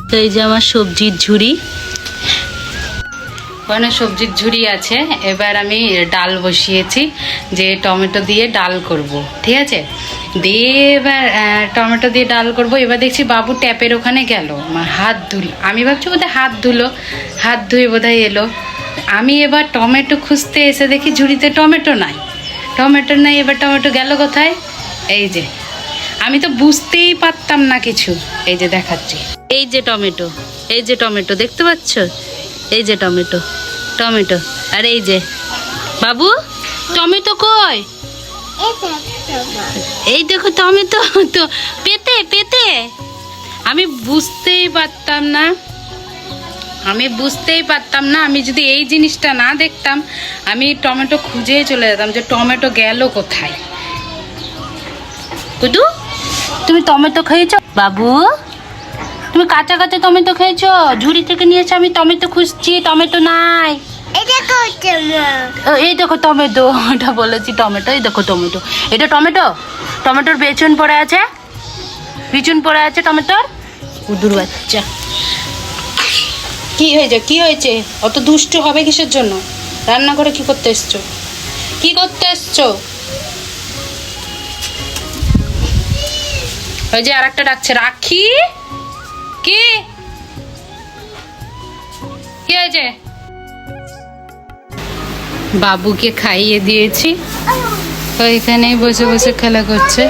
তো এই যে আমার সবজির ঝুড়ি, ওখানে সবজির ঝুড়ি আছে। এবার আমি ডাল বসিয়েছি, যে টমেটো দিয়ে ডাল করব, ঠিক আছে। দিয়ে এবার টমেটো দিয়ে ডাল করব। এবার দেখছি বাবু ট্যাপের ওখানে গেল, হাত ধুলো। আমি ভাবছি বোধহয় হাত ধুলো, হাত ধুয়ে বোধহয় এলো। আমি এবার টমেটো খুঁজতে এসে দেখি ঝুড়িতে টমেটো নাই, টমেটো নাই। এবার টমেটো গেল কোথায়? এই যে, আমি তো বুঝতেই পারতাম না কিছু। এই যে দেখাচ্ছি, এই যে টমেটো, এই যে টমেটো দেখতে পাচ্ছ, এই যে টমেটো, টমেটো। আর এই যে বাবু, টমেটো কই? এই দেখো টমেটো তো পেতে পেতে। আমি বুঝতেই পারতাম না, আমি যদি এই জিনিসটা না দেখতাম, আমি টমেটো খুঁজেই চলে যেতাম যে টমেটো গেল কোথায়। কুদু, তুমি টমেটো খেয়েছো? বাবু, তুমি কাঁচা কাঁচা টমেটো খেয়েছো? ঝুড়ি থেকে নিয়েছো, আমি টমেটো খুঁজছি, টমেটো নাই। এই দেখো টমেটো, এটা বলেছি টমেটো, এই দেখো টমেটো, এটা টমেটো। টমেটোর বেচন পড়ে আছে, বিচুন পড়ে আছে টমেটোর। কুদুর বাচ্চা, কি হয়েছে, কি হয়েছে? অত দুষ্টু হবে কিসের জন্য? রান্না করে কি করতে এসছো? কি করতে এসছো? ওই যে আর একটা ডাকছে, রাখি। কি কি হয়েছে? বাবুকে খাইয়ে দিয়েছি, ওইখানেই বসে বসে খেলা করছে।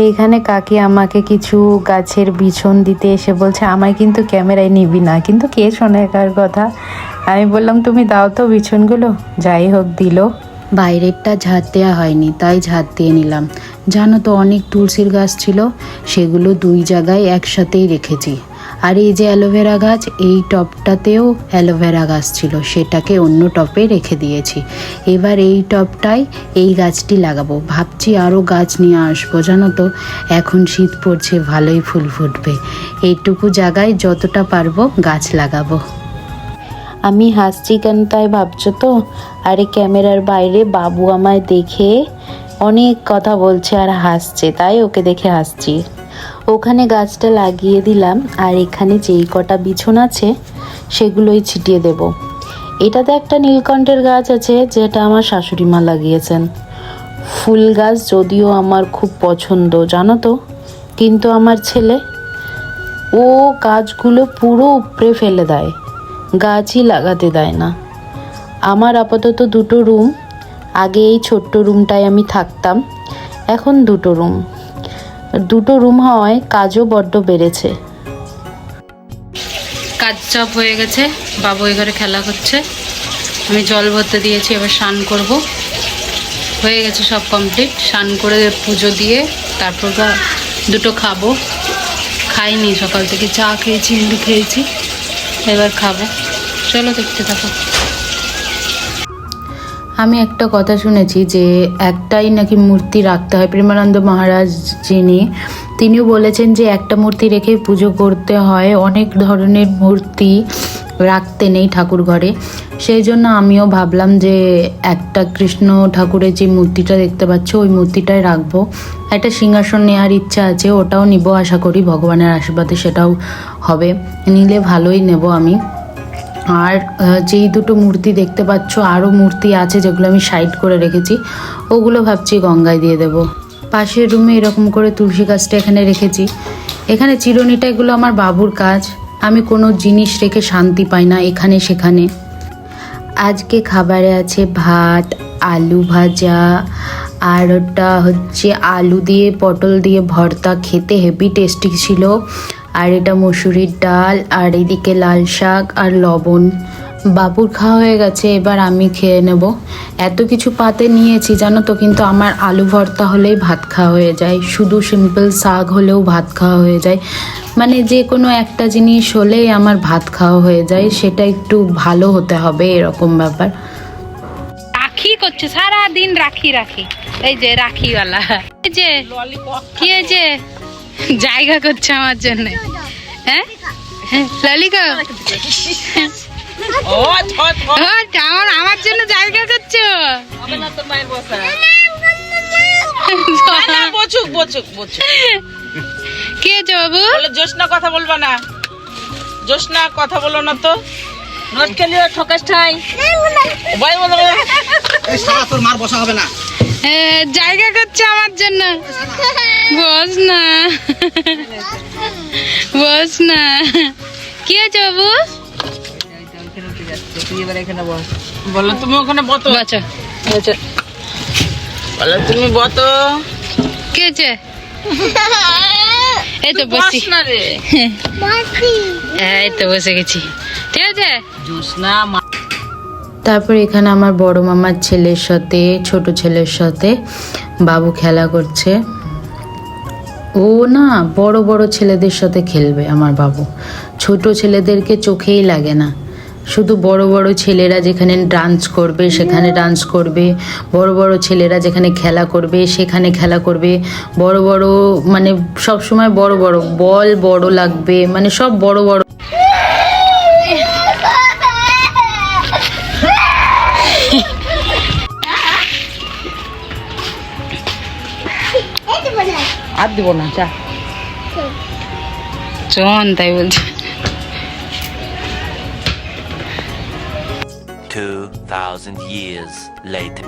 এইখানে কাকি আমাকে কিছু গাছের বিছন দিতে এসে বলছে, আমায় কিন্তু ক্যামেরায় নিবি না। কিন্তু কে শোনে কার কথা? আমি বললাম তুমি দাও তো বিছনগুলো। যাই হোক দিল। বাইরেরটা ঝাড় দেওয়া হয়নি, তাই ঝাড় দিয়ে নিলাম। জানো তো অনেক তুলসীর গাছ ছিল, সেগুলো দুই জায়গায় একসাথেই রেখেছি। আর এই যে অ্যালোভেরা গাছ, এই টবটাতেও অ্যালোভেরা গাছ ছিল, সেটাকে অন্য টবে রেখে দিয়েছি। এবার এই টবটায় এই গাছটি লাগাবো। ভাবছি আরও গাছ নিয়ে আসবো, জানো তো এখন শীত পড়ছে, ভালোই ফুল ফুটবে। এইটুকু জায়গায় যতটা পারবো গাছ লাগাবো। আমি হাসছি কেন তাই ভাবছো তো? আরে ক্যামেরার বাইরে বাবু আমায় দেখে অনেক কথা বলছে আর হাসছে, তাই ওকে দেখে হাসছি। ওখানে গাছটা লাগিয়ে দিলাম, আর এখানে যেই কটা বিছন আছে সেগুলোই ছিটিয়ে দেব। এটাতে একটা নীলকণ্ঠের গাছ আছে, যেটা আমার শাশুড়ি মা লাগিয়েছেন। ফুল গাছ যদিও আমার খুব পছন্দ, জানো তো, কিন্তু আমার ছেলে ও গাছগুলো পুরো উপড়ে ফেলে দেয়, গাছই লাগাতে দেয় না। আমার আপাতত দুটো রুম, আগে এই ছোট্ট রুমটায় আমি থাকতাম, এখন দুটো রুম হওয়ায় কাজও বড্ড বেড়েছে। কাজ চাপ হয়ে গেছে, বাবু এই ঘরে খেলা করছে, আমি জল ভরতে দিয়েছি, এবার স্নান করব। হয়ে গেছে সব কমপ্লিট। স্নান করে পুজো দিয়ে তারপর দুটো খাবো। খাইনি, সকাল থেকে চা খেয়েছি, মুড়ি খেয়েছি, এবার খাবো। চলো দেখতে থাকো। আমি একটা কথা শুনেছি যে একটাই নাকি মূর্তি রাখতে হয়। প্রেমানন্দ মহারাজ যিনি, তিনিও বলেছেন যে একটা মূর্তি রেখে পুজো করতে হয়, অনেক ধরনের মূর্তি রাখতে নেই ঠাকুর ঘরে। সেই জন্য আমিও ভাবলাম যে একটা কৃষ্ণ ঠাকুরের যে মূর্তিটা দেখতে পাচ্ছ ওই মূর্তিটাই রাখবো। একটা সিংহাসন নেওয়ার ইচ্ছা আছে, ওটাও নিব, আশা করি ভগবানের আশীর্বাদে সেটাও হবে। নিলে ভালোই নেব আমি। আর যেই দুটো মূর্তি দেখতে পাচ্ছ, আরও মূর্তি আছে যেগুলো আমি সাইড করে রেখেছি, ওগুলো ভাবছি গঙ্গায় দিয়ে দেব। পাশের রুমে এরকম করে তুলসী গাছটা এখানে রেখেছি। এখানে চিরুনিটা, এগুলো আমার বাবুর কাজ। আমি কোনো জিনিস রেখে শান্তি পাই না এখানে সেখানে। আজকে খাবারে আছে ভাত, আলু ভাজা, আর ওটা হচ্ছে আলু দিয়ে পটল দিয়ে ভর্তা, খেতে হেভি টেস্টি ছিল। আর এটা মসুরির ডাল, আর এদিকে লাল শাক আর লবণ। বাবুর খাওয়া হয়ে গেছে, এবার আমি খেয়ে নেব। এত কিছু পাতে নিয়েছি জানো তো, কিন্তু আমার আলু ভর্তা হলেই ভাত খাওয়া হয়ে যায়, শুধু সিম্পল শাক হলেও ভাত খাওয়া হয়ে যায়। মানে যে কোনো একটা জিনিস হলেই আমার ভাত খাওয়া হয়ে যায়, সেটা একটু ভালো হতে হবে, এরকম ব্যাপার। রাখি করছে সারাদিন, রাখি রাখি, এই যে রাখিওয়ালা, এই যে কি হয়েছে, জায়গা করছে আমার জন্য। হ্যাঁ ললিকা, আমার জন্য জায়গা করছো? হয়েছে বাবু? বলে জোসনা কথা বলবা না, জোসনা কথা বলো না তো। নোট কে লিয়ে ঠকাস ঠাই ভাই বলো এই সারা তোর মার বসা হবে না। জায়গা করছে আমার জন্য। বস না, বস না। কি হয়েছে বাবু? তুই এবার এখানে বস। বলো তুমি ওখানে বতো। বাচ্চা বলো তুমি বতো। কি হয়েছে? এই তো বস বসি। না রে এই তো বসে গেছি, ঠিক আছে। জোসনা তারপর এখানে আমার বড় মামার ছেলের সাথে ছোট ছেলের সাথে বাবু খেলা করছে। ও না বড় বড় ছেলেদের সাথে খেলবে আমার বাবু, ছোট ছেলেদেরকে চোখেই লাগে না। শুধু বড় বড় ছেলেরা যেখানে ডান্স করবে সেখানে ডান্স করবে, বড় বড় ছেলেরা যেখানে খেলা করবে সেখানে খেলা করবে। বড় বড় মানে সব সময় বড় বড় বল বড় লাগবে, মানে সব বড় বড়। আর দিব না চা। চন তাই বলছে। 2000 years later.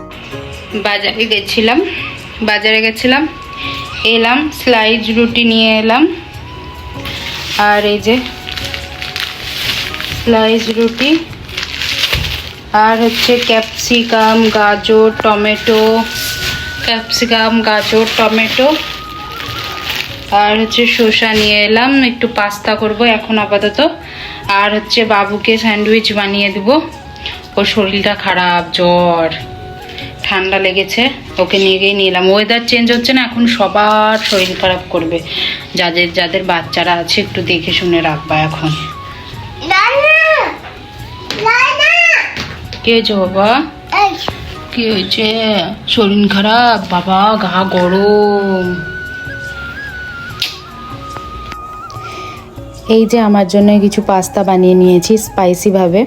বাজারে গেছিলাম, এলাম স্লাইস রুটি নিয়ে এলাম। আর এই যে স্লাইস রুটি, আর হচ্ছে ক্যাপসিকাম গাজর টমেটো, আর হচ্ছে শসা নিয়ে এলাম। একটু পাস্তা করব এখন আপাতত। আর হচ্ছে বাবুকে স্যান্ডউইচ বানিয়ে দেবো। ওর শরীরটা খারাপ, জ্বর ঠান্ডা লেগেছে, ওকে নিয়ে গিয়ে নিলাম। ওয়েদার চেঞ্জ হচ্ছে না এখন, সবার শরীর খারাপ করবে। যাদের যাদের বাচ্চারা আছে একটু দেখে শুনে রাখবা এখন। কি হয়েছে বাবা? কি হয়েছে? শরীর খারাপ বাবা, গা গরম। এই যে আমার জন্য কিছু পাস্তা বানিয়ে নিয়েছি স্পাইসিভাবে।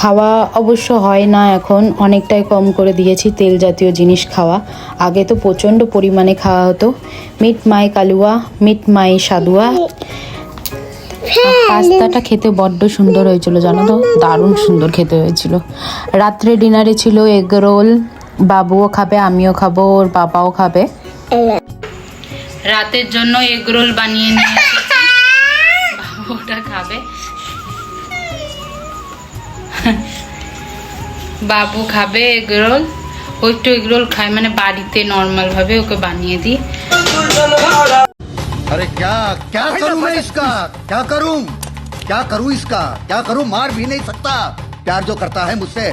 খাওয়া অবশ্য হয় না এখন, অনেকটাই কম করে দিয়েছি তেল জাতীয় জিনিস খাওয়া। আগে তো প্রচণ্ড পরিমাণে খাওয়া হতো। Meet my Kaluya, meet my Saduya. পাস্তাটা খেতে বড্ড সুন্দর হয়েছিল জানো তো, দারুণ সুন্দর খেতে হয়েছিল। রাত্রে ডিনারে ছিল এগ রোল, বাবুও খাবে আমিও খাবো ওর বাবাও খাবে। রাতের জন্য এগ রোল বানিয়ে নিয়ে এসেছি, বাবু ওটা খাবে। বাবু খাবে এগ রোল, ও একটু এগ রোল খায়, মানে বাড়িতে নর্মাল ভাবে ওকে বানিয়ে দিই। अरे क्या क्या करूं मैं इसका, क्या करूं इसका, क्या करूं, मार भी नहीं सकता, प्यार जो करता है मुझसे